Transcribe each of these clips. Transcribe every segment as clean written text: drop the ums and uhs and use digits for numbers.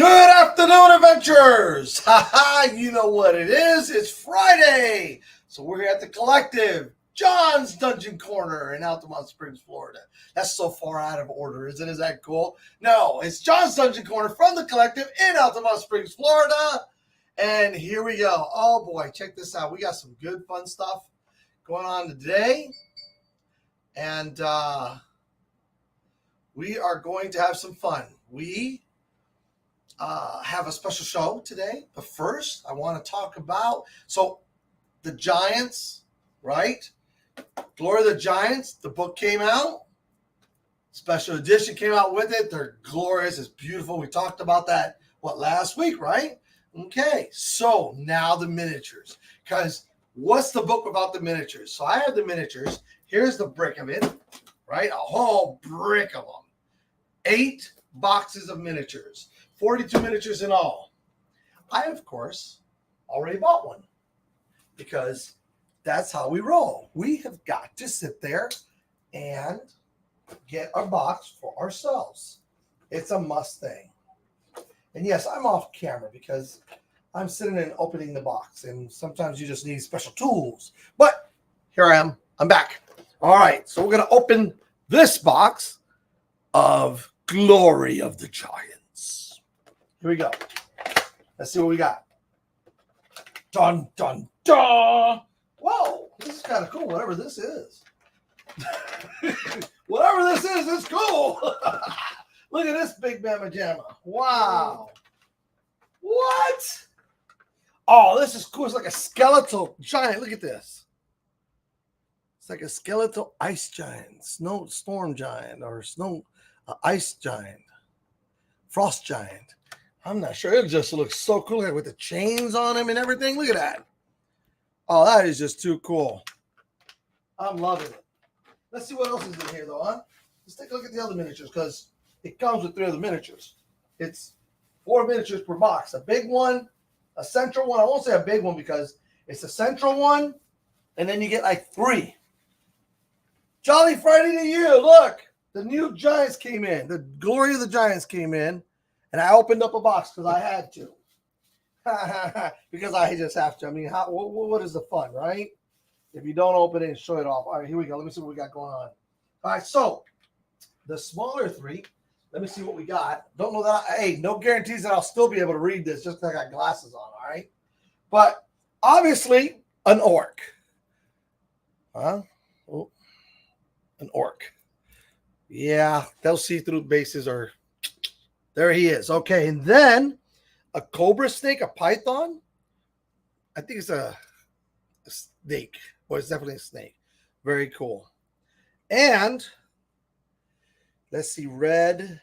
Good afternoon, adventurers! Haha, you know what it is. It's Friday. So we're here at the Collective, John's Dungeon Corner in Altamont Springs, Florida. That's so far out of order, isn't it? Is that cool? No, it's John's Dungeon Corner from the Collective in Altamont Springs, Florida. And here we go. Oh boy, check this out. We got some good fun stuff going on today. And we are going to have some fun. We have a special show today, but first I want to talk about the Giants, right? Glory of the Giants. The book came out. Special edition came out with it. They're glorious. It's beautiful. We talked about that last week, right? Okay, so now the miniatures. Because what's the book without the miniatures? So I have the miniatures. Here's the brick of it, right? A whole brick of them. 8 boxes of miniatures. 42 miniatures in all. I, of course, already bought one because that's how we roll. We have got to sit there and get a box for ourselves. It's a must thing. And yes, I'm off camera because I'm sitting and opening the box, and sometimes you just need special tools. But here I am. I'm back. All right, so we're going to open this box of Glory of the Giants. Here we go. Let's see what we got. Dun, dun, dun. Whoa, this is kind of cool, whatever this is. Whatever this is, it's cool. Look at this big mamma jamma. Wow. What? Oh, this is cool. It's like a skeletal giant. Look at this. It's like a skeletal ice giant, snow storm giant, or snow ice giant, frost giant. I'm not sure. It just looks so cool with the chains on him and everything. Look at that. Oh, that is just too cool. I'm loving it. Let's see what else is in here, though, huh? Let's take a look at the other miniatures because it comes with 3 other miniatures. It's 4 miniatures per box. A big one, a central one. I won't say a big one because it's a central one, and then you get like 3. Jolly Friday to you. Look, the new Giants came in. The Glory of the Giants came in. And I opened up a box because I had to. Because I just have to. I mean, what is the fun, right? If you don't open it and show it off. All right, here we go. Let me see what we got going on. All right, so the smaller 3, let me see what we got. Don't know that. Hey, no guarantees that I'll still be able to read this just because I got glasses on, all right? But obviously, an orc. Huh? Oh, an orc. Yeah, those see-through bases are... There he is. Okay, and then a cobra snake, a python. I think it's a snake. Well, it's definitely a snake. Very cool. And let's see, red.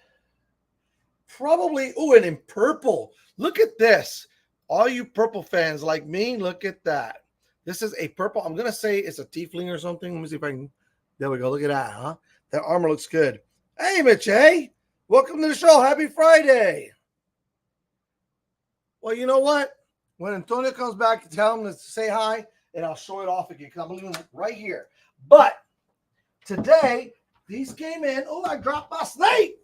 Probably, and in purple. Look at this. All you purple fans like me, look at that. This is a purple. I'm going to say it's a tiefling or something. Let me see if I can. There we go. Look at that, huh? That armor looks good. Hey, Mitch, hey. Welcome to the show. Happy Friday. Well, you know what? When Antonio comes back, tell him to say hi, and I'll show it off again because I'm leaving it right here. But today, these came in. Oh, I dropped my snake.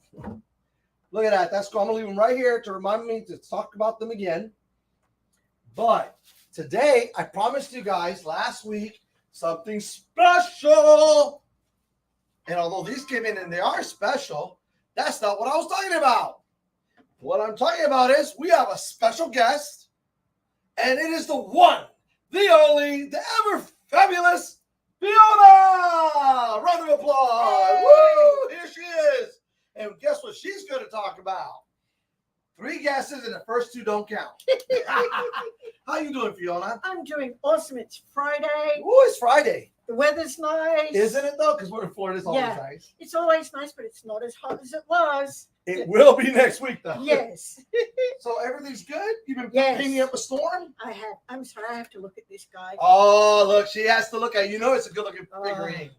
Look at that. That's cool. I'm going to leave them right here to remind me to talk about them again. But today, I promised you guys last week something special. And although these came in and they are special, that's not what I was talking about. What I'm talking about is we have a special guest, and it is the one, the only, the ever fabulous Fiona! Round of applause! Hey. Woo! Here she is. And guess what she's going to talk about? 3 guesses, and the first 2 don't count. How you doing, Fiona? I'm doing awesome. It's Friday. Oh, it's Friday. The weather's nice. Isn't it, though? Because we're in Florida. It's always nice. It's always nice, but it's not as hot as it was. It will be next week, though. Yes. So everything's good? You've been painting up a storm? I have. I'm sorry. I have to look at this guy. Oh, look. She has to look at it. You know it's a good-looking figurine.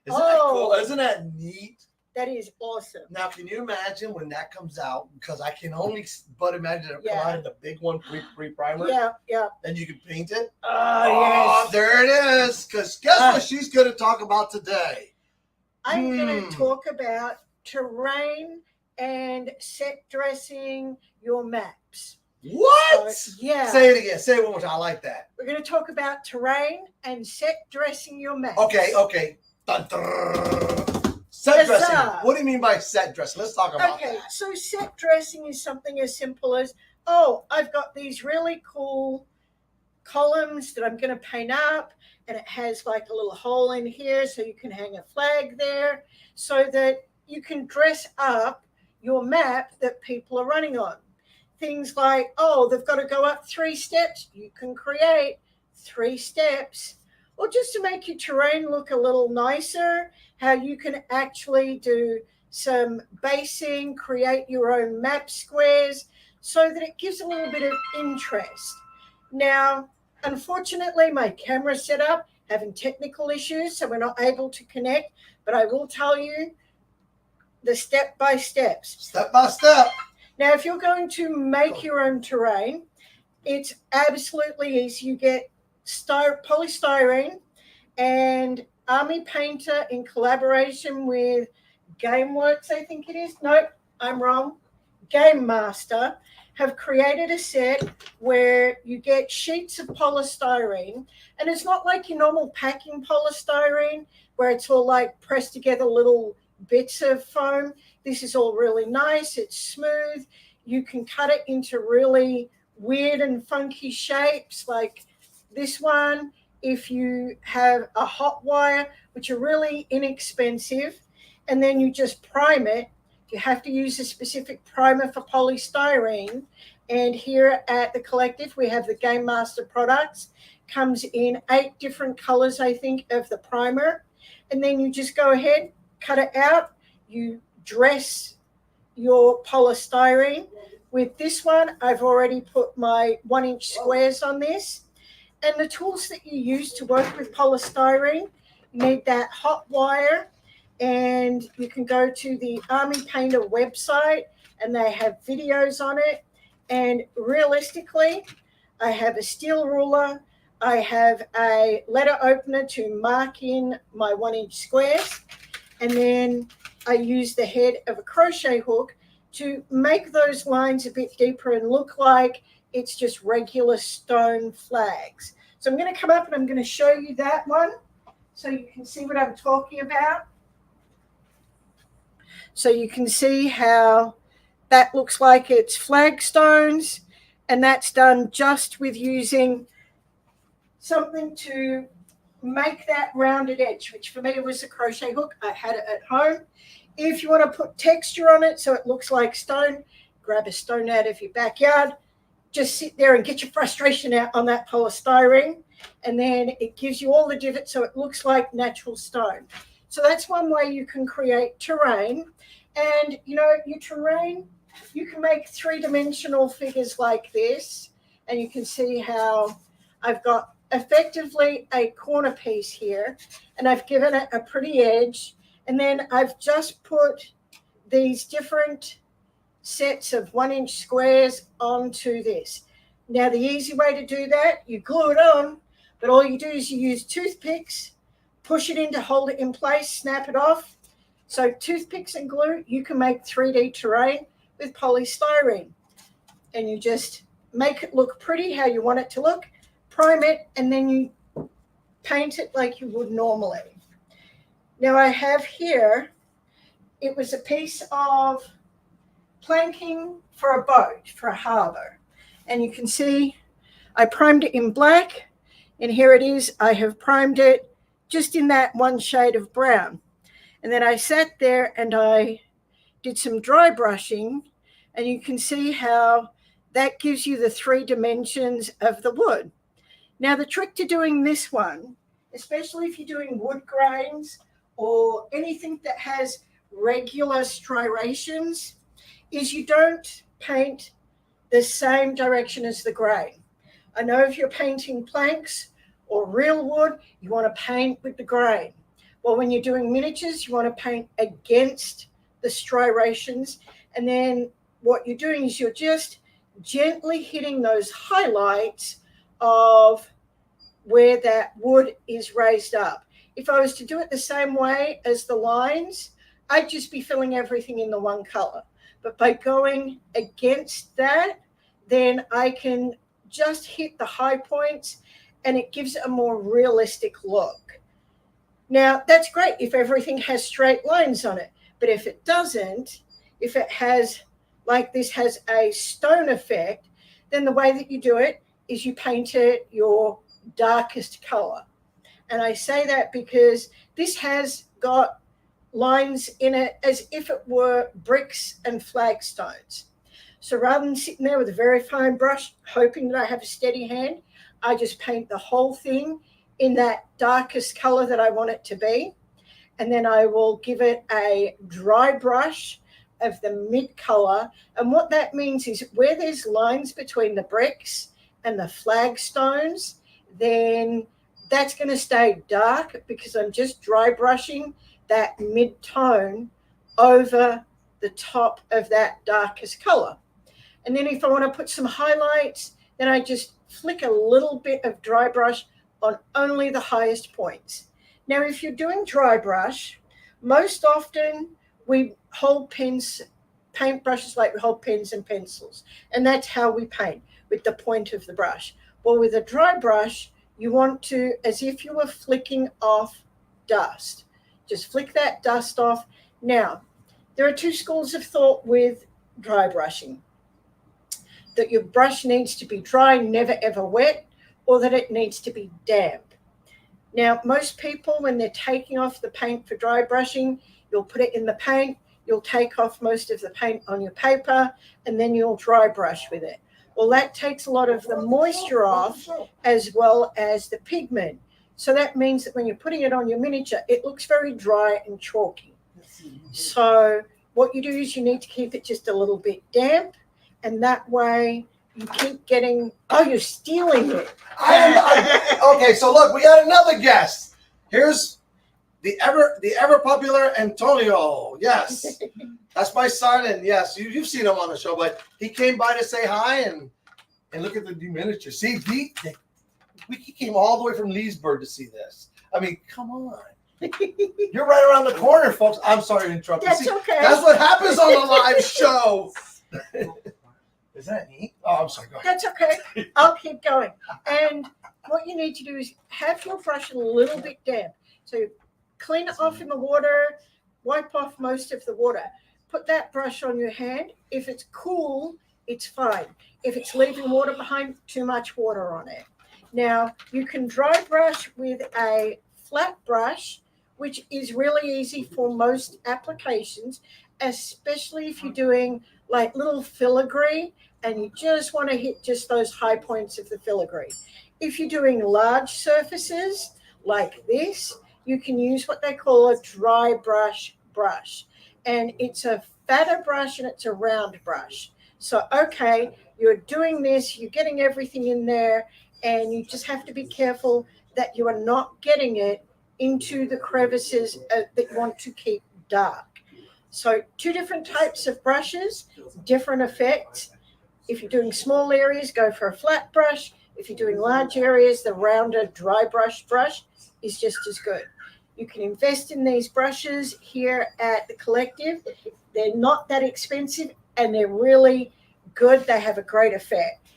Isn't that cool? Isn't that neat? That is awesome. Now, can you imagine when that comes out? Because I can only but imagine it come out in the big one, pre-primer. Yeah. And you can paint it. Oh, yes. There it is. Because guess what she's going to talk about today? I'm going to talk about terrain and set dressing your maps. What? Yeah. Say it again. Say it one more time. I like that. We're going to talk about terrain and set dressing your maps. Okay. Dun, dun. Set dressing. What do you mean by set dressing? Let's talk about that. Okay, so set dressing is something as simple as, oh, I've got these really cool columns that I'm going to paint up, and it has like a little hole in here so you can hang a flag there so that you can dress up your map that people are running on. Things like, oh, they've got to go up 3 steps. You can create 3 steps. Or just to make your terrain look a little nicer, how you can actually do some basing, create your own map squares so that it gives a little bit of interest. Now, unfortunately, my camera setup having technical issues, so we're not able to connect, but I will tell you the step-by-steps. Step by step. Now, if you're going to make your own terrain, it's absolutely easy. You get polystyrene, and Army Painter in collaboration with Gameworks, I think it is. Nope, I'm wrong. Game Master have created a set where you get sheets of polystyrene, and it's not like your normal packing polystyrene where it's all like pressed together little bits of foam. This is all really nice. It's smooth. You can cut it into really weird and funky shapes like this one. If you have a hot wire, which are really inexpensive, and then you just prime it, you have to use a specific primer for polystyrene. And here at the Collective, we have the Game Master products. Comes in 8 different colors, I think, of the primer. And then you just go ahead, cut it out. You dress your polystyrene. With this one, I've already put my 1-inch squares on this. And the tools that you use to work with polystyrene, you need that hot wire, and you can go to the Army Painter website and they have videos on it. And realistically, I have a steel ruler, I have a letter opener to mark in my 1-inch squares, and then I use the head of a crochet hook to make those lines a bit deeper and look like it's just regular stone flags. So I'm going to come up and I'm going to show you that one so you can see what I'm talking about. So you can see how that looks like it's flagstones, and that's done just with using something to make that rounded edge, which for me was a crochet hook. I had it at home. If you want to put texture on it so it looks like stone, grab a stone out of your backyard. Just sit there and get your frustration out on that polystyrene, and then it gives you all the divots so it looks like natural stone. So that's one way you can create terrain. And, you know, your terrain, you can make 3-dimensional figures like this, and you can see how I've got effectively a corner piece here, and I've given it a pretty edge, and then I've just put these different sets of 1-inch squares onto this. Now, the easy way to do that, you glue it on, but all you do is you use toothpicks, push it in to hold it in place, snap it off. So toothpicks and glue, you can make 3D terrain with polystyrene. And you just make it look pretty how you want it to look, prime it, and then you paint it like you would normally. Now I have here, it was a piece of planking for a boat, for a harbor. And you can see I primed it in black, and here it is. I have primed it just in that one shade of brown. And then I sat there and I did some dry brushing, and you can see how that gives you the 3 dimensions of the wood. Now, the trick to doing this one, especially if you're doing wood grains or anything that has regular striations, is you don't paint the same direction as the grain. I know if you're painting planks or real wood, you want to paint with the grain. Well, when you're doing miniatures, you want to paint against the striations. And then what you're doing is you're just gently hitting those highlights of where that wood is raised up. If I was to do it the same way as the lines, I'd just be filling everything in the one color. But by going against that, then I can just hit the high points and it gives it a more realistic look. Now, that's great if everything has straight lines on it. But if it doesn't, if it has, like this has a stone effect, then the way that you do it is you paint it your darkest color. And I say that because this has got lines in it as if it were bricks and flagstones. So rather than sitting there with a very fine brush, hoping that I have a steady hand, I just paint the whole thing in that darkest color that I want it to be. And then I will give it a dry brush of the mid color. And what that means is where there's lines between the bricks and the flagstones, then that's going to stay dark because I'm just dry brushing that mid tone over the top of that darkest color. And then if I want to put some highlights, then I just flick a little bit of dry brush on only the highest points. Now, if you're doing dry brush, most often we hold pens, paint brushes like we hold pens and pencils. And that's how we paint, with the point of the brush. Well, with a dry brush, you want to, as if you were flicking off dust. Just flick that dust off. Now, there are two schools of thought with dry brushing. That your brush needs to be dry, never ever wet, or that it needs to be damp. Now, most people, when they're taking off the paint for dry brushing, you'll put it in the paint, you'll take off most of the paint on your paper, and then you'll dry brush with it. Well, that takes a lot of the moisture off as well as the pigment. So that means that when you're putting it on your miniature, it looks very dry and chalky. So what you do is you need to keep it just a little bit damp, and that way you keep getting, oh, you're stealing it. Okay, so look, we got another guest. Here's the ever popular Antonio. Yes, that's my son, and yes, you've seen him on the show, but he came by to say hi and look at the new miniature. See, he came all the way from Leesburg to see this. I mean, come on. You're right around the corner, folks. I'm sorry to interrupt. That's okay. That's what happens on a live show. Is that neat? Oh, I'm sorry. Go ahead. That's okay. I'll keep going. And what you need to do is have your brush a little bit damp. So clean it off in the water, wipe off most of the water. Put that brush on your hand. If it's cool, it's fine. If it's leaving water behind, too much water on it. Now, you can dry brush with a flat brush, which is really easy for most applications, especially if you're doing like little filigree and you just want to hit just those high points of the filigree. If you're doing large surfaces like this, you can use what they call a dry brush. And it's a fatter brush and it's a round brush. So, okay, you're doing this, you're getting everything in there, and you just have to be careful that you are not getting it into the crevices that you want to keep dark. So 2 different types of brushes, different effects. If you're doing small areas, go for a flat brush. If you're doing large areas, the rounder dry brush is just as good. You can invest in these brushes here at the Collective. They're not that expensive and they're really good. They have a great effect.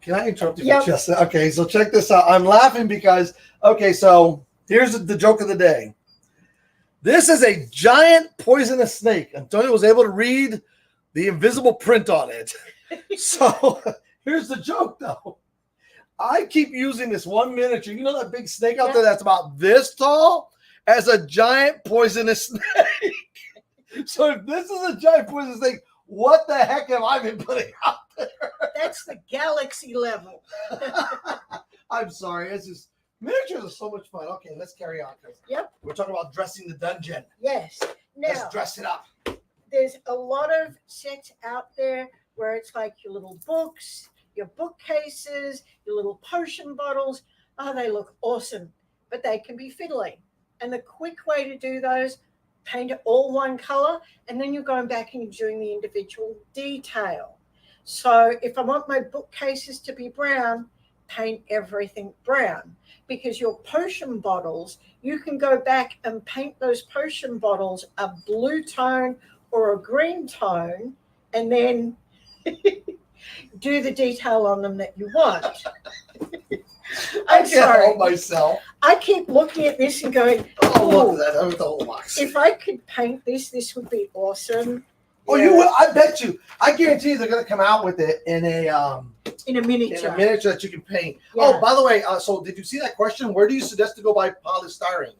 Can I interrupt you for just a second? Okay, so check this out. I'm laughing because, okay, so here's the joke of the day. This is a giant poisonous snake. Antonio was able to read the invisible print on it. So here's the joke, though. I keep using this one miniature. You know that big snake out there that's about this tall as a giant poisonous snake. So if this is a giant poisonous snake, what the heck have I been putting out there? That's the galaxy level. I'm sorry. It's just miniatures are so much fun. Okay, let's carry on. Yep. We're talking about dressing the dungeon. Yes. Now, let's dress it up. There's a lot of sets out there where it's like your little books, your bookcases, your little potion bottles. Oh, they look awesome, but they can be fiddly. And the quick way to do those, paint it all one color, and then you're going back and you're doing the individual detail. So if I want my bookcases to be brown, paint everything brown, because your potion bottles, you can go back and paint those potion bottles a blue tone or a green tone, and then do the detail on them that you want. I can't help myself. I keep looking at this and going, oh, look at that. With the whole box. If I could paint this would be awesome. Oh, you will? I bet you. I guarantee you they're going to come out with it in a miniature. In a miniature that you can paint. Yeah. Oh, by the way, so did you see that question? Where do you suggest to go buy polystyrene?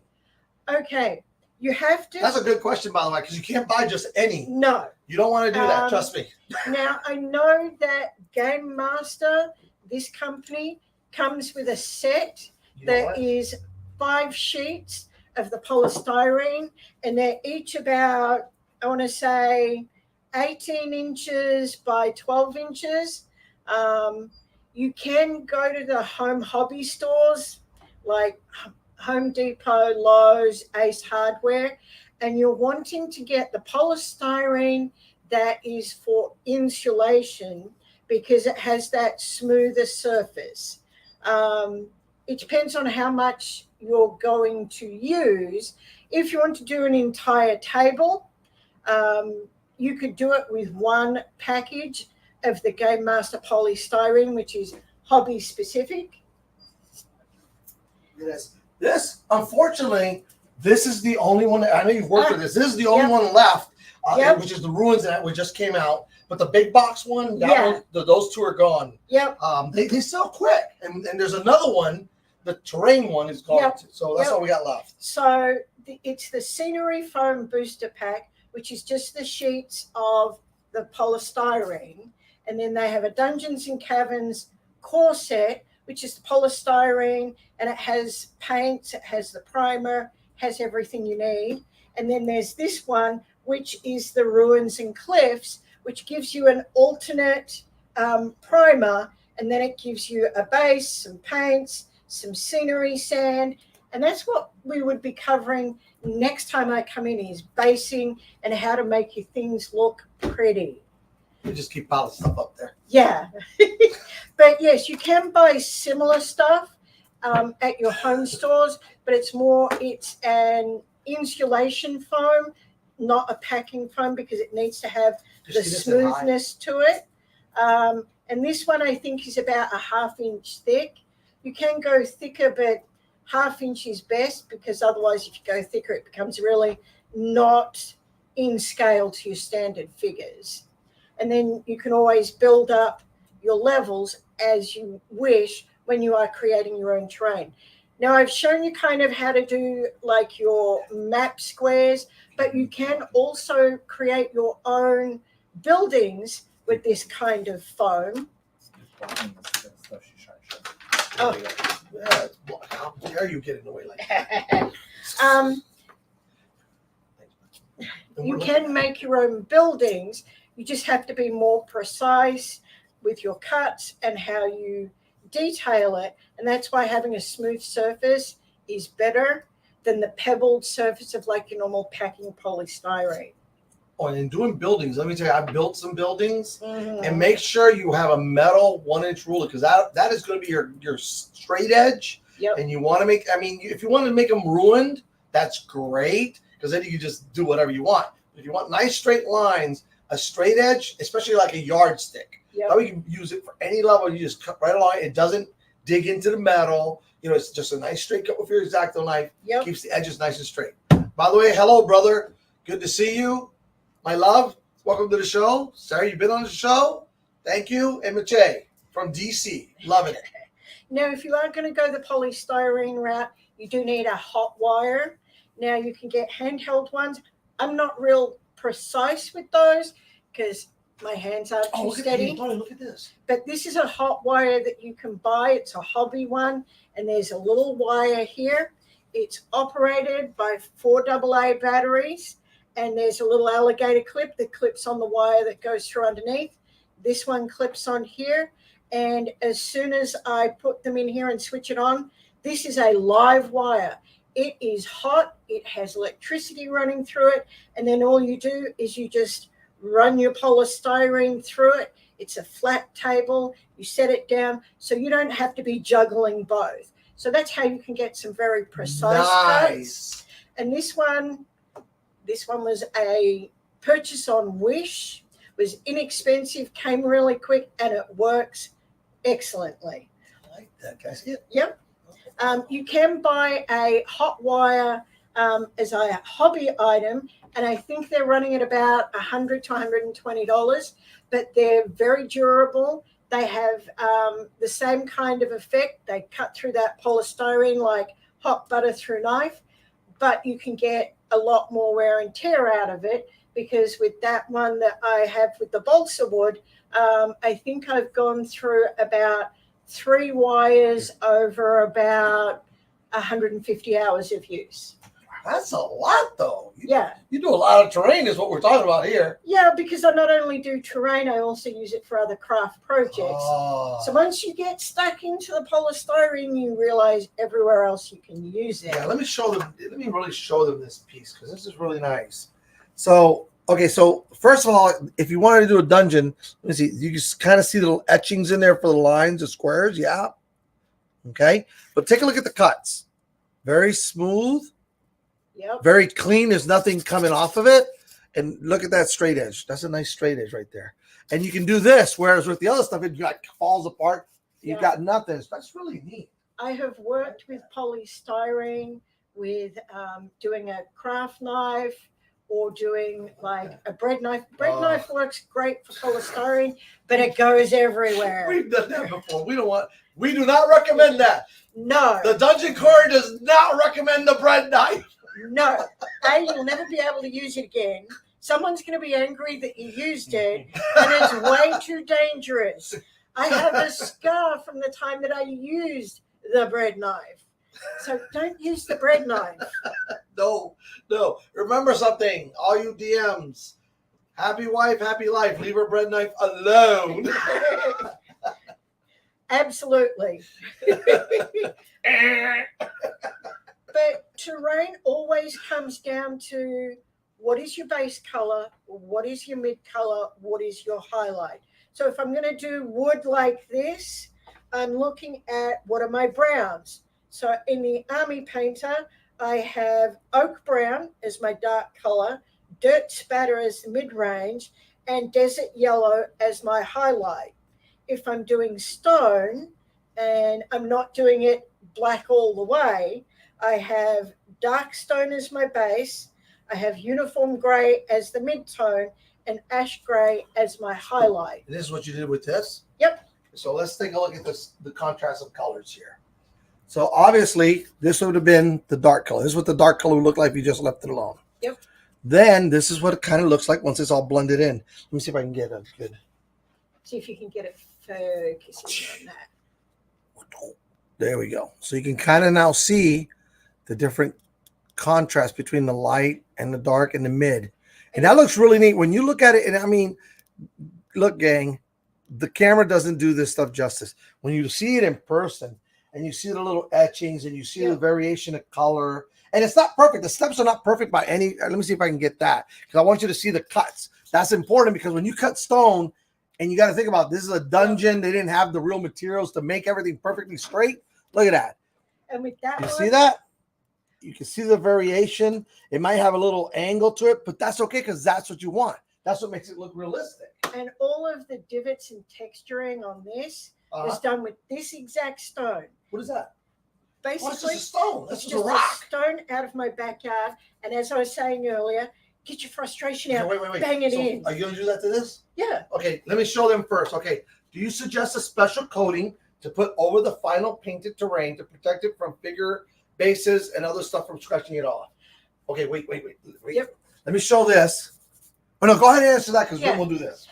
Okay. You have to. That's a good question, by the way, because you can't buy just any. No. You don't want to do that. Trust me. Now, I know that Game Master, this company, comes with a set that is 5 sheets of the polystyrene, and they're each about, I want to say, 18 inches by 12 inches. You can go to the home hobby stores like Home Depot, Lowe's, Ace Hardware, and you're wanting to get the polystyrene that is for insulation because it has that smoother surface. It depends on how much you're going to use. If you want to do an entire table, you could do it with one package of the Game Master polystyrene, which is hobby specific. Yes. This, unfortunately, this is the only one. I know you've worked with this. This is the only one left, which is the Ruins that we just came out. But the big box one, those two are gone. Yep. They sell quick. And there's another one, the terrain one is gone. Yep. So that's all we got left. So it's the Scenery Foam Booster Pack, which is just the sheets of the polystyrene. And then they have a Dungeons and Caverns core set, which is the polystyrene, and it has paints, it has the primer, has everything you need. And then there's this one, which is the Ruins and Cliffs, which gives you an alternate primer, and then it gives you a base, some paints, some scenery sand, and that's what we would be covering next time I come in, is basing and how to make your things look pretty. You just keep piling stuff up there. Yeah. But yes, you can buy similar stuff at your home stores, but it's an insulation foam, not a packing foam, because it needs to have the smoothness to it. And this one I think is about a 1/2 inch thick. You can go thicker, but 1/2 inch is best, because otherwise if you go thicker it becomes really not in scale to your standard figures. And then you can always build up your levels as you wish when you are creating your own terrain. Now, I've shown you kind of how to do like your map squares, but you can also create your own buildings with this kind of foam. Oh, yeah, how dare you get in the way like that? You can make your own buildings. You just have to be more precise with your cuts and how you detail it. And that's why having a smooth surface is better than the pebbled surface of like your normal packing polystyrene. Oh, and in doing buildings, let me tell you, I built some buildings, and make sure you have a metal 1-inch ruler, because that is going to be your straight edge. Yep. And you want to make, if you want to make them ruined, that's great, because then you can just do whatever you want. If you want nice straight lines, a straight edge, especially like a yardstick. Yep. Now you can use it for any level. You just cut right along. It doesn't dig into the metal. It's just a nice straight cut with your X-Acto knife. Yep. Keeps the edges nice and straight. By the way, hello, brother. Good to see you. My love, welcome to the show. Sarah, you've been on the show. Thank you. And Mache from DC. Loving it. Now, if you are going to go the polystyrene route, you do need a hot wire. Now, you can get handheld ones. I'm not real precise with those because my hands aren't too steady. Look at this. But this is a hot wire that you can buy. It's a hobby one, and there's a little wire here. It's operated by 4 AA batteries, and there's a little alligator clip that clips on the wire that goes through underneath. This one clips on here, and as soon as I put them in here and switch it on, this is a live wire. It is hot. It has electricity running through it, and then all you do is you just run your polystyrene through it. It's a flat table. You set it down so you don't have to be juggling both. So that's how you can get some very precise cuts. And this one was a purchase on Wish. It was inexpensive, came really quick, and it works excellently. I like that. Can I see it? Yep. You can buy a hot wire as a hobby item, and I think they're running at about $100 to $120, but they're very durable. They have the same kind of effect. They cut through that polystyrene like hot butter through knife, but you can get a lot more wear and tear out of it, because with that one that I have with the balsa wood, I think I've gone through about 3 wires over about 150 hours of use. That's a lot, though. Yeah. You do a lot of terrain is what we're talking about here. Yeah, because I not only do terrain, I also use it for other craft projects. Oh. So once you get stuck into the polystyrene, you realize everywhere else you can use it. Yeah, let me really show them this piece, because this is really nice. So, okay, so first of all, if you wanted to do a dungeon, let me see, you can kind of see the little etchings in there for the lines, the squares, yeah. Okay, but take a look at the cuts. Very smooth. Yep. Very clean. There's nothing coming off of it. And look at that straight edge. That's a nice straight edge right there. And you can do this, whereas with the other stuff, it like falls apart. You've got nothing. That's really neat. I have worked with polystyrene, with doing a craft knife, or doing like a bread knife. Bread knife works great for polystyrene, but it goes everywhere. We've done that before. We do not recommend that. No. The Dungeon Core does not recommend the bread knife. No. You'll never be able to use it again. Someone's going to be angry that you used it, and it's way too dangerous. I have a scar from the time that I used the bread knife. So don't use the bread knife. No. Remember something, all you DMs. Happy wife, happy life. Leave her bread knife alone. Absolutely. But terrain always comes down to what is your base color, what is your mid color, what is your highlight. So if I'm going to do wood like this, I'm looking at what are my browns. So in the Army Painter, I have oak brown as my dark color, dirt spatter as the mid-range, and desert yellow as my highlight. If I'm doing stone and I'm not doing it black all the way, I have dark stone as my base, I have uniform gray as the mid-tone, and ash gray as my highlight. And this is what you did with this? Yep. So let's take a look at the contrast of colors here. So obviously, this would have been the dark color. This is what the dark color would look like if you just left it alone. Yep. Then this is what it kind of looks like once it's all blended in. Let me see if I can get a good. See if you can get it focusing on that. There we go. So you can kind of now see the different contrast between the light and the dark and the mid. And that looks really neat. When you look at it, and I mean, look, gang, the camera doesn't do this stuff justice. When you see it in person and you see the little etchings and you see the variation of color, and it's not perfect. The steps are not perfect by any. Let me see if I can get that, because I want you to see the cuts. That's important, because when you cut stone, and you got to think about, this is a dungeon. They didn't have the real materials to make everything perfectly straight. Look at that. And with that, you see that? You can see the variation. It might have a little angle to it, but that's okay, because that's what you want. That's what makes it look realistic. And all of the divots and texturing on this is done with this exact stone. What is that? Basically, it's just a stone. That's it's just just a rock. a stone out of my backyard. And as I was saying earlier, get your frustration out. Wait. Bang it in. Are you going to do that to this? Yeah. Okay, let me show them first. Okay, do you suggest a special coating to put over the final painted terrain to protect it from figure bases and other stuff from scratching it off? Okay, wait. Yep. Let me show this. Oh, no, go ahead and answer that, because then we'll do this.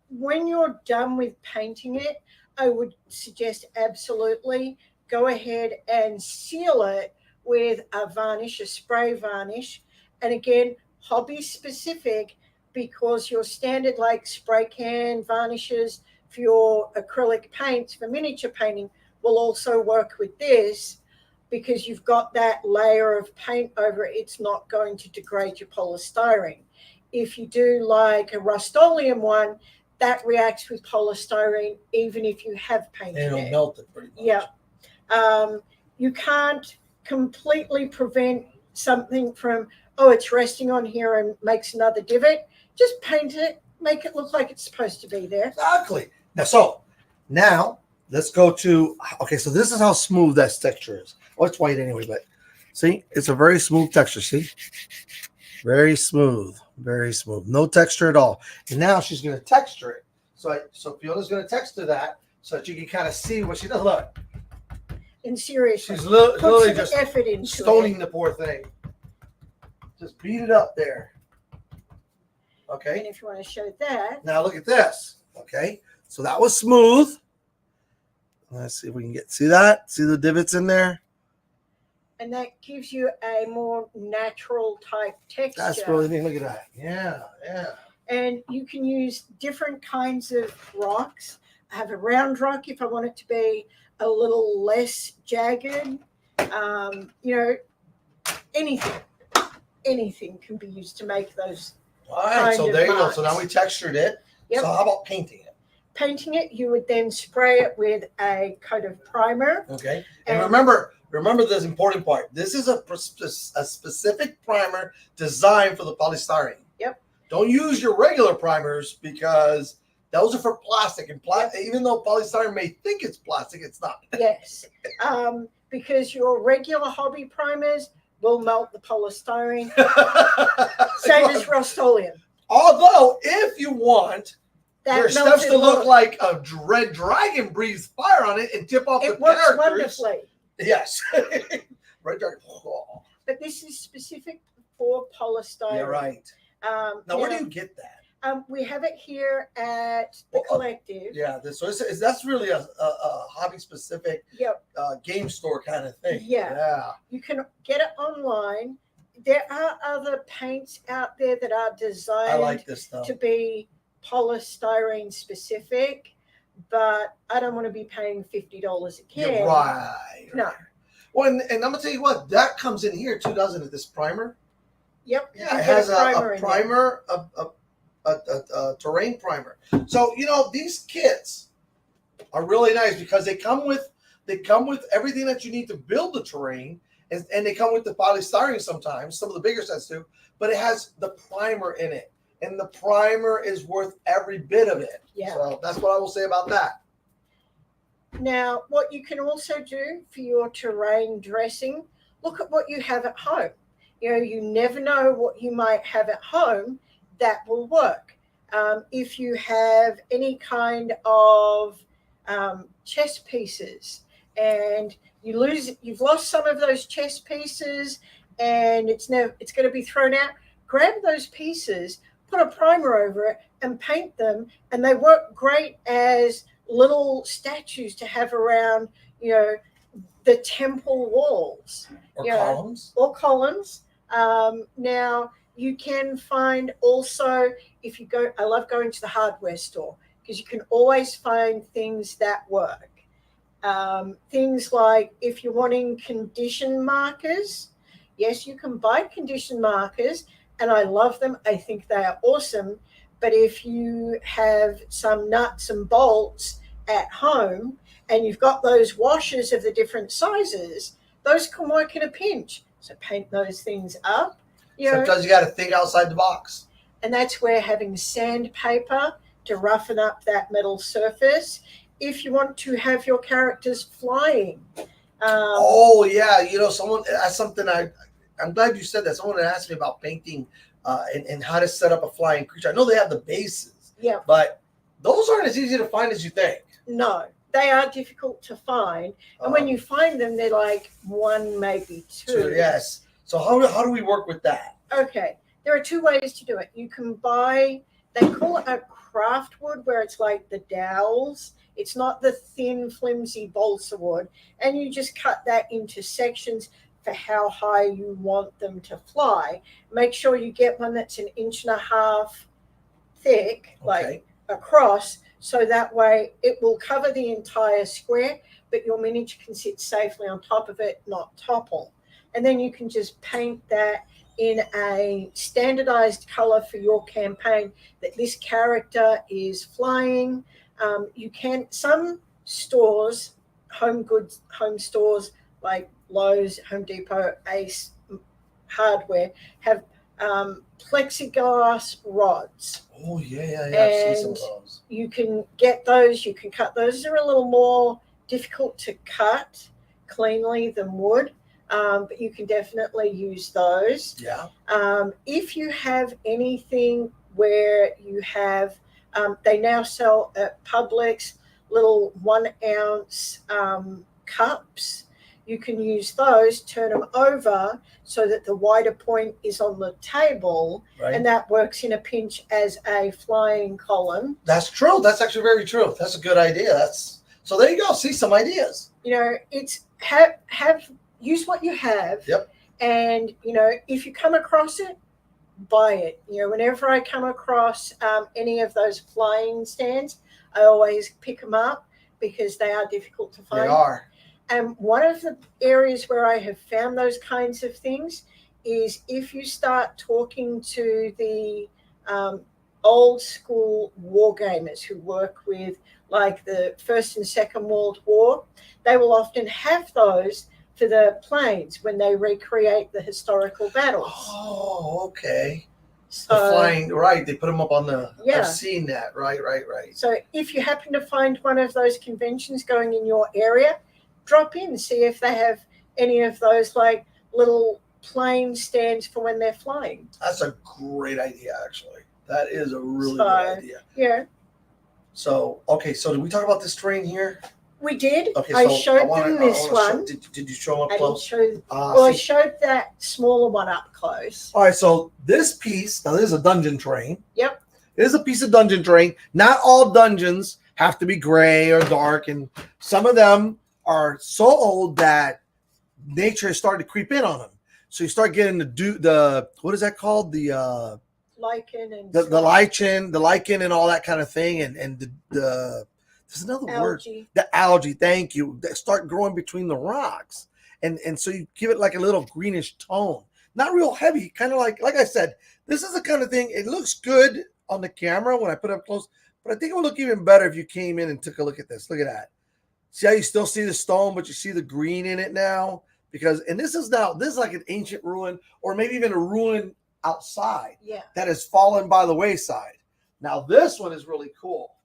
When you're done with painting it, I would suggest absolutely go ahead and seal it with a varnish, a spray varnish. And again, hobby specific, because your standard like spray can varnishes for your acrylic paints for miniature painting will also work with this, because you've got that layer of paint over it. It's not going to degrade your polystyrene. If you do like a Rust-Oleum one, that reacts with polystyrene even if you have painted And it'll it. melt it pretty much. Yeah. You can't completely prevent something from, oh, it's resting on here and makes another divot. Just paint it, make it look like it's supposed to be there. Exactly. Now let's go to, okay, so this is how smooth that texture is. Oh, it's white anyway, but see, it's a very smooth texture. See, very smooth, very smooth. No texture at all. And now she's going to texture it. So Fiona's going to texture that so that you can kind of see what she does. Look, And seriously, she's put literally some just effort into stoning it. the poor thing. Just beat it up there. And Okay. if you want to show that, Now look at this. Okay. So that was smooth. Let's see if we can see that. See the divots in there? and that gives you a more natural type texture. That's really neat. Look at that. Yeah, yeah. And you can use different kinds of rocks. I have a round rock if I want it to be a little less jagged. You know, anything can be used to make those. All right, so there you go. marks. So now we textured it. Yep. So how about painting it? Painting it, you would then spray it with a coat of primer. Okay. And remember this important part. This is a specific primer designed for the polystyrene. Yep. Don't use your regular primers because those are for plastic. And even though polystyrene may think it's plastic, it's not. Yes. Because your regular hobby primers will melt the polystyrene. Same as Rust-Oleum. Although, if you want your stuff melted to look like a red dragon breathes fire on it and tip off the it works characters. wonderfully. Yes. Red dragon. Oh. But this is specific for polystyrene. You're right. Now, where do you get that? We have it here at the Collective. Yeah, that's really a hobby-specific Yep. game store kind of thing. Yeah. You can get it online. There are other paints out there that are designed I like this stuff. to be polystyrene specific, but I don't want to be paying $50 a can. You're right. No. Well, and I'm gonna tell you what, that comes in here too, doesn't it? This primer. Yep. Yeah, it has a primer, a terrain primer. So these kits are really nice because they come with everything that you need to build the terrain, and they come with the polystyrene sometimes. Some of the bigger sets do, but it has the primer in it, and the primer is worth every bit of it. Yeah. So that's what I will say about that. Now, what you can also do for your terrain dressing, look at what you have at home. You never know what you might have at home that will work. If you have any kind of chess pieces and you've lost some of those chess pieces and it's going to be thrown out, grab those pieces, put a primer over it and paint them, and they work great as little statues to have around, the temple walls. Or columns. Or columns. Now, you can find also, I love going to the hardware store because you can always find things that work. Things like if you're wanting condition markers, yes, you can buy condition markers, and I love them. I think they are awesome. But if you have some nuts and bolts at home and you've got those washers of the different sizes, those can work in a pinch. So paint those things up. Sometimes you got to think outside the box. And that's where having sandpaper to roughen up that metal surface. If you want to have your characters flying. Oh yeah, someone that's something I'm glad you said that. Someone had asked me about painting and how to set up a flying creature. I know they have the bases. Yeah. But those aren't as easy to find as you think. No, they are difficult to find. And when you find them, they're like one, maybe two. Yes. So how do we work with that? Okay. There are two ways to do it. You can buy, they call it a craft wood, where it's like the dowels. It's not the thin, flimsy balsa wood. And you just cut that into sections for how high you want them to fly. Make sure you get one that's 1.5 inches thick, like across, so that way it will cover the entire square, but your miniature can sit safely on top of it, not topple. And then you can just paint that in a standardized color for your campaign that this character is flying. You can, some stores, home stores like Lowe's, Home Depot, Ace Hardware have plexiglass rods. Oh yeah. I've seen some of those. You can get those. You can cut those. They're a little more difficult to cut cleanly than wood, but you can definitely use those. Yeah. If you have anything where you have, they now sell at Publix little 1 ounce cups. You can use those, turn them over so that the wider point is on the table, Right. and that works in a pinch as a flying column. That's true. That's actually very true. That's a good idea. So there you go. See some ideas. You know, it's have use what you have. Yep. And you know, if you come across it, buy it. You know, whenever I come across any of those flying stands, I always pick them up because they are difficult to find. They are. And one of the areas where I have found those kinds of things is if you start talking to the old school war gamers who work with like the First and Second World War, they will often have those for the planes when they recreate the historical battles. Oh, okay. So, The flying, right? They put them up on the. Yeah. I've seen that. Right. So if you happen to find one of those conventions going in your area, drop in, see if they have any of those like little plane stands for when they're flying. That's a great idea, actually. That is a really So, good idea. Yeah. So, okay. So did we talk about this terrain here? We did. Okay. I So showed them this one. Did you show them up I didn't close? show. Well, I showed that smaller one up close. All right. So this piece, now this is a dungeon terrain. Yep. It is a piece of dungeon terrain. Not all dungeons have to be gray or dark, and some of them are so old that nature has started to creep in on them. So you start getting the what is that called? The Lichen and the lichen and all that kind of thing, and the there's another word, algae. the algae. Thank you. That start growing between the rocks, and so you give it like a little greenish tone, not real heavy, kind of like I said, this is the kind of thing. It looks good on the camera when I put it up close, but I think it would look even better if you came in and took a look at this. Look at that. See how you still see the stone, but you see the green in it now? And this is like an ancient ruin, or maybe even a ruin outside that has fallen by the wayside. Now, this one is really cool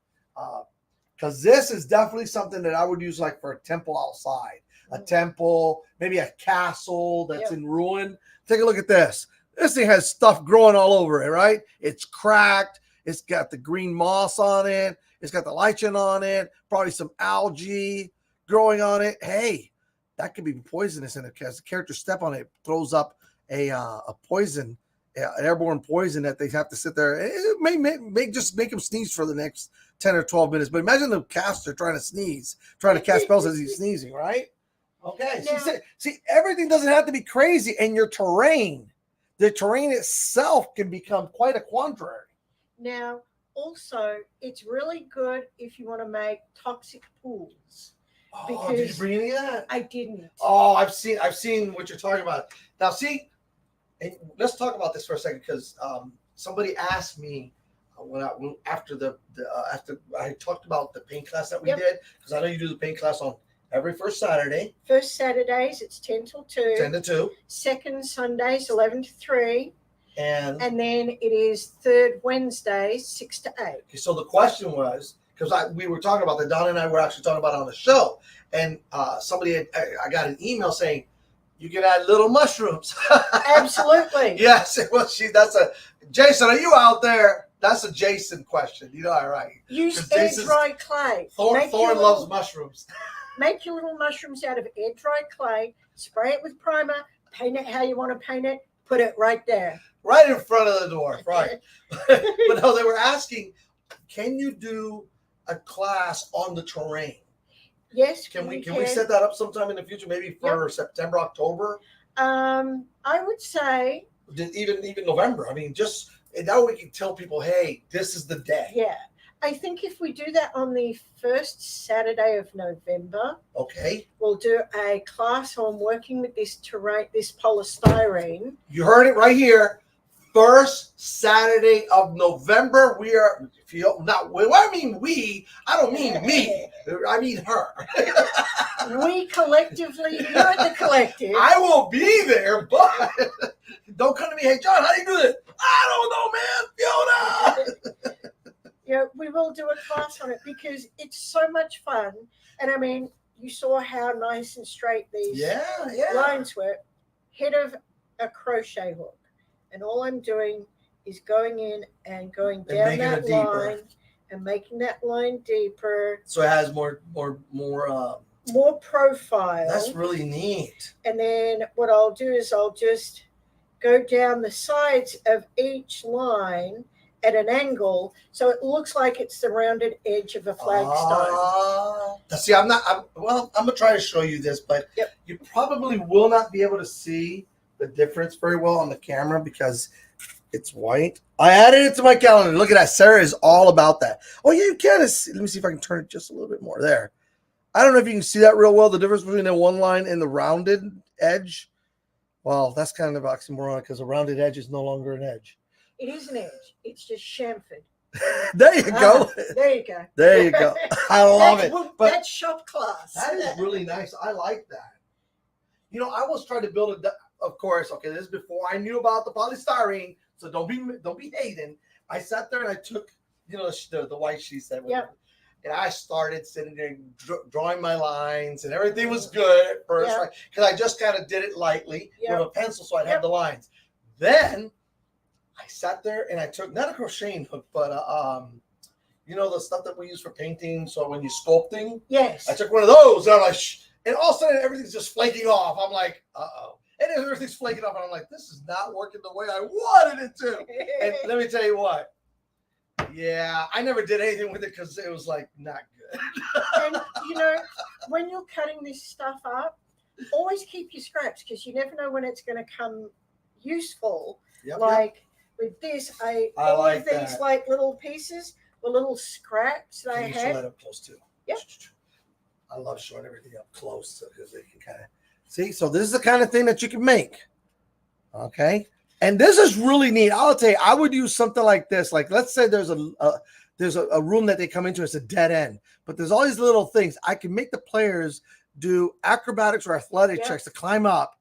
because this is definitely something that I would use like for a temple outside, a temple, maybe a castle that's in ruin. Take a look at this. This thing has stuff growing all over it, right? It's cracked. It's got the green moss on it. It's got the lichen on it, probably some algae growing on it. Hey, that could be poisonous, and as the characters step on it, throws up a poison, an airborne poison that they have to sit there. It may just make them sneeze for the next 10 or 12 minutes. But imagine the caster trying to cast spells as he's sneezing, right? Okay. See, everything doesn't have to be crazy, and your terrain, the terrain itself can become quite a quandary. Now, also, it's really good if you want to make toxic pools. Oh, did you bring any of that? I didn't. Oh, I've seen what you're talking about. Now, see, and let's talk about this for a second because somebody asked me after I talked about the paint class that we did, because I know you do the paint class on every first Saturday. First Saturdays, it's 10 till 2. 10 to 2. Second Sundays, 11 to 3. And then it is third Wednesdays, 6 to 8. Okay, so the question was, because we were talking about that, Donna and I were actually talking about it on the show, and I got an email saying you can add little mushrooms. Absolutely. Yes, well, Jason, are you out there? That's a Jason question. You know that, right? Use air dry clay. Thorn loves mushrooms. Make your little mushrooms out of air dry clay. Spray it with primer. Paint it how you want to paint it. Put it right there. Right in front of the door, right? But no, they were asking, can you do a class on the terrain? Yes, can we set that up sometime in the future, maybe for September, October? I would say even November. I mean, just that way we can tell people, hey, this is the day. Yeah, I think if we do that on the first Saturday of November, Okay. we'll do a class on working with this terrain, this polystyrene. You heard it right here. First Saturday of November. We are, if you not, when I mean we, I don't mean me. I mean her. We collectively, you at the collective. I will be there, but don't come to me. Hey, John, how do you do this? I don't know, man. Fiona. Yeah, we will do a class on it because it's so much fun. And I mean, you saw how nice and straight these lines were. Head of a crochet hook. And all I'm doing is going in and going down that line and making that line deeper. So it has more profile. That's really neat. And then what I'll do is I'll just go down the sides of each line at an angle, so it looks like it's the rounded edge of a flagstone. See, I'm gonna try to show you this, but you probably will not be able to see the difference very well on the camera because it's white. I added it to my calendar. Look at that. Sarah is all about that. Oh, yeah, you can. Let me see if I can turn it just a little bit more. There. I don't know if you can see that real well, the difference between the one line and the rounded edge. Well, that's kind of oxymoron because a rounded edge is no longer an edge. It is an edge. It's just chamfered. There you go. There you go. There you go. I love it. But that's shop class. That is really nice. I like that. You know, I was trying to build of course, okay, this is before I knew about the polystyrene, so don't be hating. I sat there and I took, the white sheets that were, and I started sitting there drawing my lines, and everything was good at first, right? Because I just kind of did it lightly with a pencil, so I'd have the lines. Then I sat there and I took not a crocheting hook, but the stuff that we use for painting. So when you're sculpting, yes, I took one of those, and I'm like, and all of a sudden everything's just flaking off. I'm like, uh-oh. And everything's flaking off, and I'm like, this is not working the way I wanted it to. And let me tell you what. Yeah, I never did anything with it because it was like not good. And when you're cutting this stuff up, always keep your scraps because you never know when it's going to come useful. With this, all like of these that. like little pieces were little scraps that I Can you show had. that up close too? Yep. I love showing everything up close because they can kind of see. So this is the kind of thing that you can make. Okay. And this is really neat. I'll tell you, I would use something like this. Like, let's say there's a room that they come into. It's a dead end, but there's all these little things. I can make the players do acrobatics or athletic checks to climb up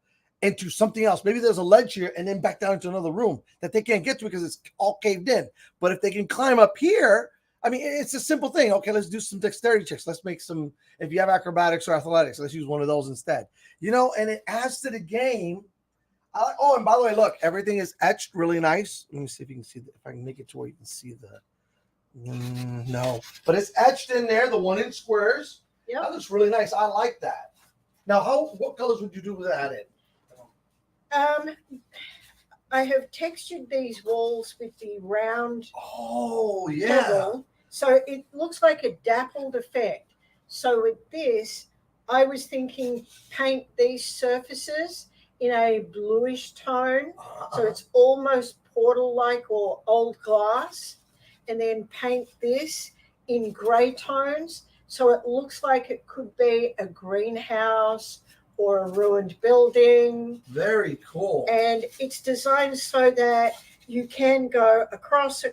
into something else. Maybe there's a ledge here and then back down into another room that they can't get to because it's all caved in. But if they can climb up here, I mean, it's a simple thing. Okay, let's do some dexterity checks. Let's make some, if you have acrobatics or athletics, let's use one of those instead. And it adds to the game. And by the way, look, everything is etched really nice. Let me see if you can see if I can make it to where you can see no, but it's etched in there, the 1-inch squares. Yeah, that looks really nice. I like that. Now, what colors would you do with that in? I have textured these walls with the round. Oh, yeah. Pebble, so it looks like a dappled effect. So with this, I was thinking paint these surfaces in a bluish tone, so it's almost portal-like or old glass, and then paint this in gray tones, so it looks like it could be a greenhouse or a ruined building. Very cool. And it's designed so that you can go across.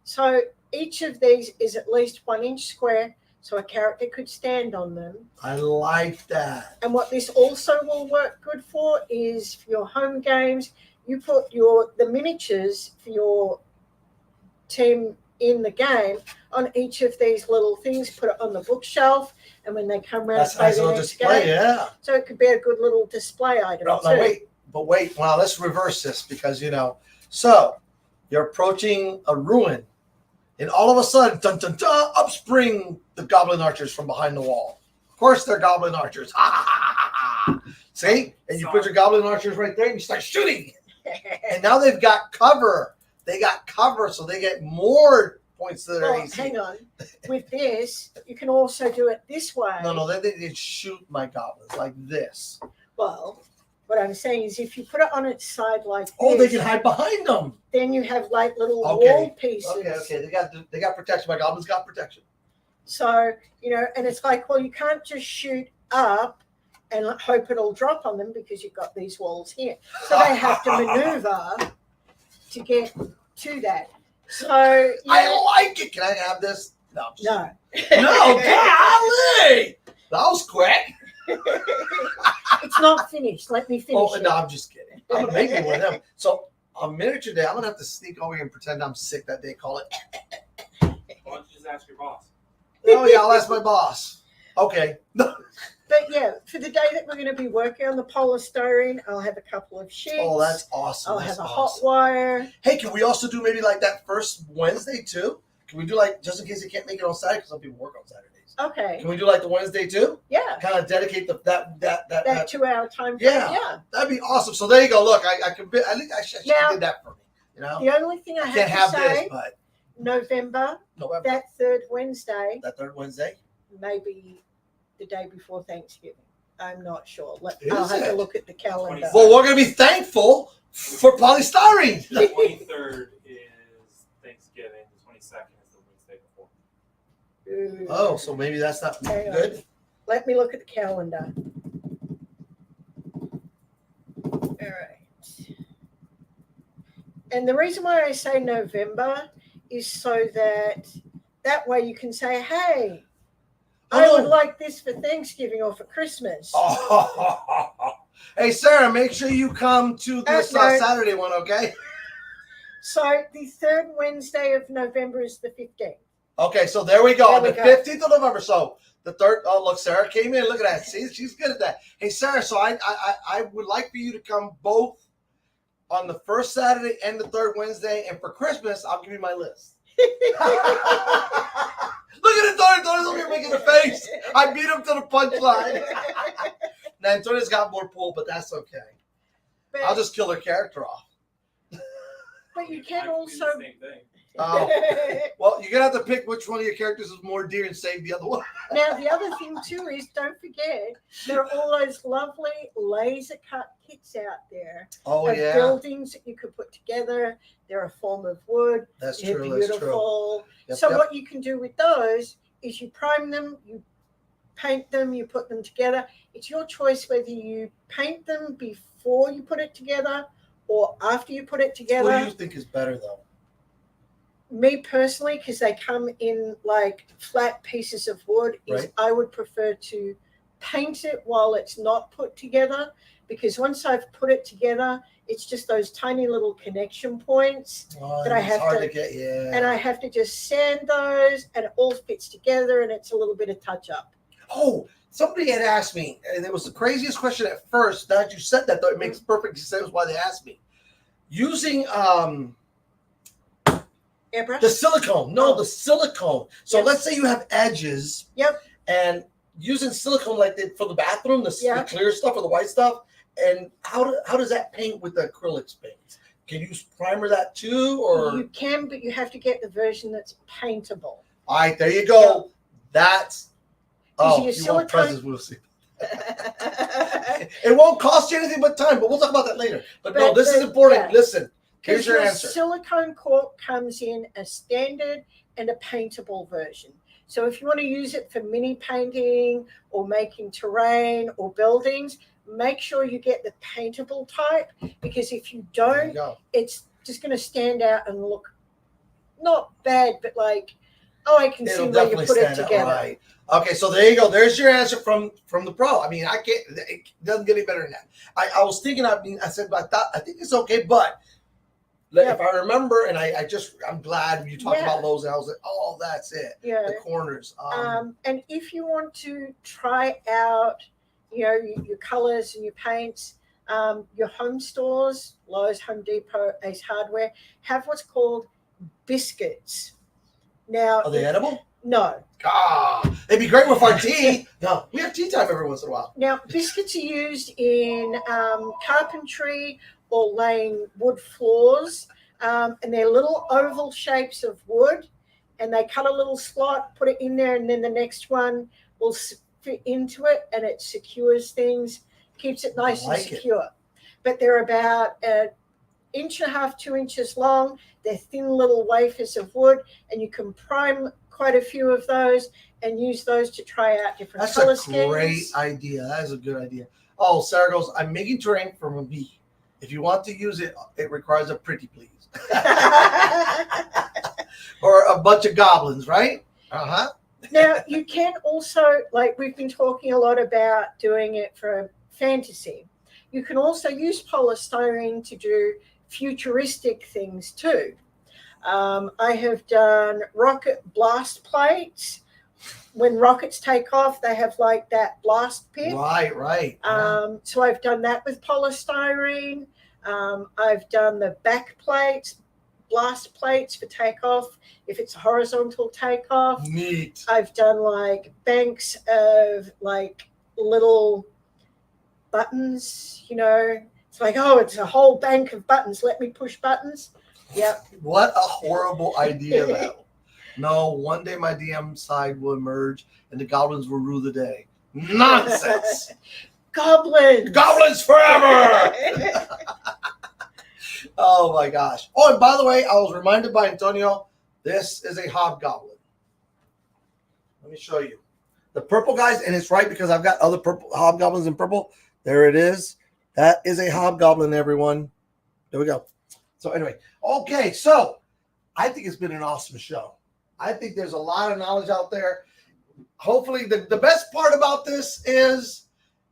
So each of these is at least 1-inch square, so a character could stand on them. I like that. And what this also will work good for is for your home games. You put the miniatures for your team in the game on each of these little things, put it on the bookshelf, and when they come around, that's a nice little display, game, so it could be a good little display item. No, wait. Well, let's reverse this because so you're approaching a ruin, and all of a sudden, dun dun dun, up spring the goblin archers from behind the wall. Of course, they're goblin archers. See, and you put your goblin archers right there, and you start shooting, and now they've got cover. They got cover, so they get more points to their AC. Hang on. With this, you can also do it this way. No, they shoot my goblins like this. Well, What I'm saying is, if you put it on its side like this, Oh, they can hide behind them. then you have like little Okay. wall pieces. Okay. They got protection. My goblins got protection. So, and it's like, well, you can't just shoot up and hope it'll drop on them because you've got these walls here. So they have to maneuver to get to that. So I like it. Can I have this? No. No. No, golly. That was quick. It's not finished. Let me finish. Oh, no, I'm just kidding. I'm gonna make it with them. So a miniature day, I'm gonna have to sneak over here and pretend I'm sick that day. Call it. Why don't you just ask your boss? Oh yeah, I'll ask my boss. Okay. But yeah, for the day that we're going to be working on the polystyrene, I'll have a couple of sheets. Oh, that's awesome. I'll That's have a awesome. hot wire. Hey, can we also do maybe like that first Wednesday too? Can we do like, just in case they can't make it on Saturday, because some people work on Saturdays. Okay. Can we do like the Wednesday too? Yeah. Kind of dedicate That 2 hour time frame. Yeah. Yeah. That'd be awesome. So there you go. Look, I think I should Now, did that for me. You know, The only thing I I can't have have to say, this, but November, November, that third Wednesday, that third Wednesday. maybe the day before Thanksgiving. I'm not sure. Is I'll have it? to look at the calendar. Well, we're gonna be thankful for polystyrene. The 23rd is Thanksgiving. The 22nd is the Wednesday before. Ooh. Oh, so maybe that's not Hang on. good. Let me look at the calendar. All right. And the reason why I say November is so that way you can say, hey, I would like this for Thanksgiving or for Christmas. Oh. Hey, Sarah, make sure you come to this No. Saturday one, okay? So the third Wednesday of November is the 15th. Okay, so there we go. There we The go. 15th of November. So the third. Oh, look, Sarah came in. Look at that. See, she's good at that. Hey, Sarah. So I would like for you to come both on the first Saturday and the third Wednesday, and for Christmas, I'll give you my list. Look at it, Donna. Donna's over here making a face. I beat him to the punchline. Now, Antonia's got more pull, but that's okay. But, I'll just kill her character off. but you can I do also. the same thing. Oh, well, you're gonna have to pick which one of your characters is more dear and save the other one. Now, the other thing too is, don't forget, there are all those lovely laser cut kits out there Oh of yeah, buildings that you could put together. They're a form of wood. that's They're true. That's true. beautiful. Yep, So yep. what you can do with those is you prime them, you paint them, you put them together. It's your choice whether you paint them before you put it together or after you put it together. What do you think is better though? Me personally, because they come in like flat pieces of wood, is Right. I would prefer to paint it while it's not put together, because once I've put it together, it's just those tiny little connection points, that I It's have hard to- to get. Yeah. and I have to just sand those, and it all fits together, and it's a little bit of touch up. Oh, somebody had asked me, and it was the craziest question at first. Now that you said that, though, it makes perfect sense why they asked me. Using Airbrush. the silicone. No, Oh. the silicone. So Yep. let's say you have edges. Yep. And using silicone like they for the bathroom, the Yeah. clear stuff or the white stuff. And how does that paint with the acrylics paint? Can you use primer that too, or You can, but you have to get the version that's paintable. all right? There you go. That's Because oh, your you want silicone- presents? We'll see. It won't cost you anything but time, but we'll talk about that later. But no, this is important. yeah. Listen, here's Because your your answer. silicone cork comes in a standard and a paintable version. So if you want to use it for mini painting or making terrain or buildings, make sure you get the paintable type, because if you There you don't, go. it's just going to stand out and look not bad, but like, oh, I can see It'll where you definitely put it stand out together. right. Okay, so there you go. There's your answer from the pro. I mean, I can't. It doesn't get any better than that. I was thinking. I said, I think it's okay, but Yeah. if I remember, and I'm glad you talked Yeah. about those, and I was like, oh, that's it. Yeah. The corners. And if you want to try out, your colors and your paints, your home stores, Lowe's, Home Depot, Ace Hardware, have what's called biscuits. Now, Are they edible? no. It'd be great with our tea. No, we have tea time every once in a while. Now, biscuits are used in carpentry or laying wood floors, and they're little oval shapes of wood, and they cut a little slot, put it in there, and then the next one will fit into it, and it secures things, keeps it nice I like and it. secure. but they're about an inch and a half, 2 inches long. They're thin little wafers of wood, and you can prime quite a few of those and use those to try out different That's color a schemes. great idea. That is a good idea. Oh, Sarah goes, I'm making terrain for a bee. If you want to use it, it requires a pretty please. Or a bunch of goblins, right? Uh-huh. Now, you can also, like we've been talking a lot about doing it for fantasy. You can also use polystyrene to do futuristic things too. I have done rocket blast plates. When rockets take off, they have like that blast pit. Right. So I've done that with polystyrene. I've done the back plates, blast plates for takeoff if it's a horizontal takeoff. Neat. I've done like banks of like little buttons, It's like, oh, it's a whole bank of buttons. Let me push buttons. Yep. What a horrible idea, though. No, one day my DM side will emerge and the goblins will rule the day. Nonsense. Goblins. Goblins forever. Oh my gosh. Oh, and by the way, I was reminded by Antonio, this is a hobgoblin. Let me show you. The purple guys, and it's right because I've got other purple hobgoblins in purple. There it is. That is a hobgoblin, everyone. There we go. So anyway, okay, so I think it's been an awesome show. I think there's a lot of knowledge out there. Hopefully, the best part about this is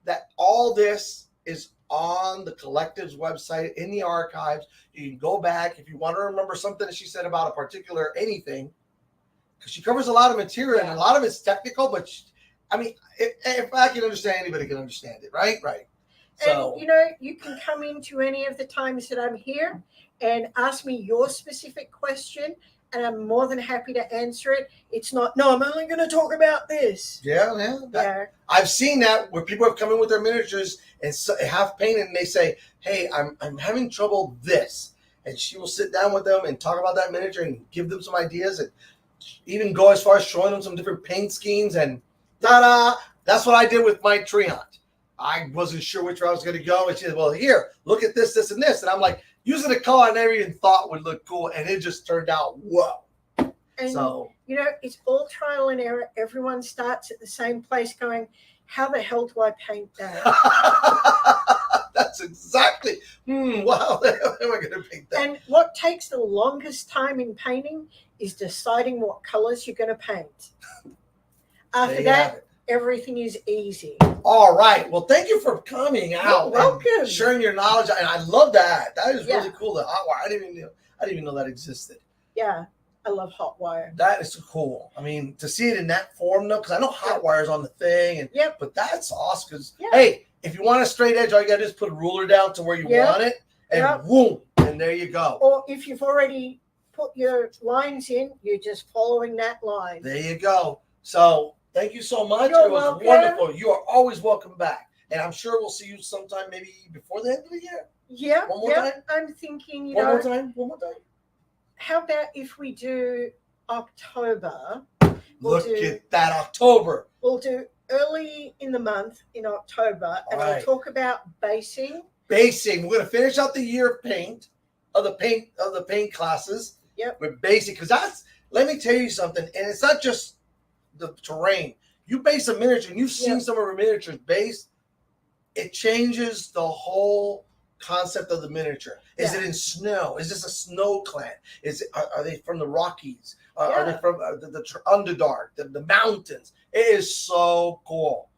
that all this is on the collective's website, in the archives. You can go back if you want to remember something that she said about a particular anything, because she covers a lot of material and a lot of it's technical, but if I can understand, anybody can understand it, right? Right. So, and you can come into any of the times that I'm here and ask me your specific question, and I'm more than happy to answer it. It's not, no, I'm only going to talk about this. Yeah. I've seen that where people have come in with their miniatures and have paint, and they say, hey, I'm having trouble this. And she will sit down with them and talk about that miniature and give them some ideas, and even go as far as showing them some different paint schemes. And ta-da! That's what I did with my tree hunt. I wasn't sure which way I was going to go. And she said, well, here, look at this, this, and this. And I'm like, using a color I never even thought would look cool. And it just turned out, whoa. And, it's all trial and error. Everyone starts at the same place going, how the hell do I paint that? That's exactly, wow, how am I going to paint that? And what takes the longest time in painting is deciding what colors you're going to paint. After that, everything is easy. All right. Well, thank you for coming out. You're welcome. And sharing your knowledge. And I love that. That is really cool. The hot wire. I didn't even know that existed. Yeah. I love hot wire. That is cool. I mean, to see it in that form, though, because I know hot wire's on the thing. But that's awesome. Because, hey, if you want a straight edge, all you got to do is put a ruler down to where you want it. And boom. And there you go. Or if you've already put your lines in, you're just following that line. There you go. So, thank you so much. You're it was welcome. wonderful. You are always welcome back. And I'm sure we'll see you sometime maybe before the end of the year. Yeah. One more time? I'm thinking, One more time? How about if we do October? Look at that, October. We'll do early in the month in October, and we'll talk about basing. Basing. We're going to finish out the year of paint, of the paint classes. Yep. With basing, because let me tell you something, and it's not just the terrain. You base a miniature, and you've seen some of our miniatures based. It changes the whole concept of the miniature. Is it in snow? Is this a snow clan? Are they from the Rockies? Are they from the Underdark, the mountains? It is so cool.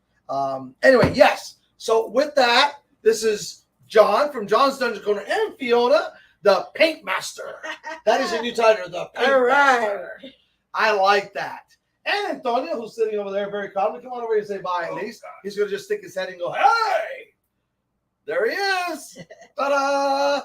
Anyway, yes. So with that, this is John from John's Dungeon Corner and Fiona, the Paint Master. That is a new title, the Paint Master. I like that. And Antonio, who's sitting over there very calmly, come on over here and say bye at least. He's going to just stick his head and go, hey! There he is. Ta-da!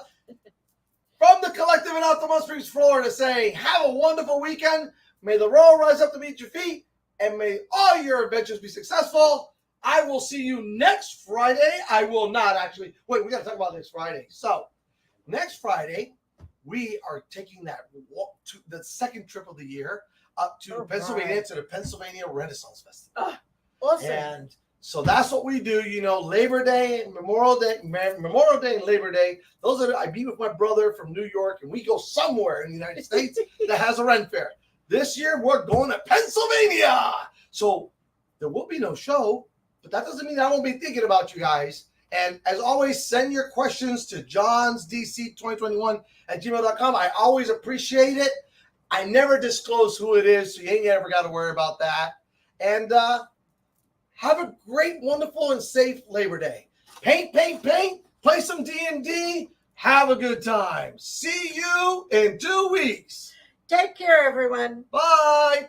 From the collective in Altamont Springs, Florida, saying, have a wonderful weekend. May the roll rise up to meet your feet, and may all your adventures be successful. I will see you next Friday. I will not actually. Wait, we got to talk about next Friday. So, next Friday, we are taking that walk to the second trip of the year up to Pennsylvania, to the Pennsylvania Renaissance Festival. Awesome. And So that's what we do, you know, Labor Day, Memorial Day, and Labor Day. Those are, I meet with my brother from New York, and we go somewhere in the United States that has a Ren Fair. This year, we're going to Pennsylvania. So there will be no show, but that doesn't mean I won't be thinking about you guys. And as always, send your questions to johnsdc2021@gmail.com. I always appreciate it. I never disclose who it is, so you ain't ever got to worry about that. And have a great, wonderful, and safe Labor Day. Paint, paint, paint. Play some D&D. Have a good time. See you in 2 weeks. Take care, everyone. Bye.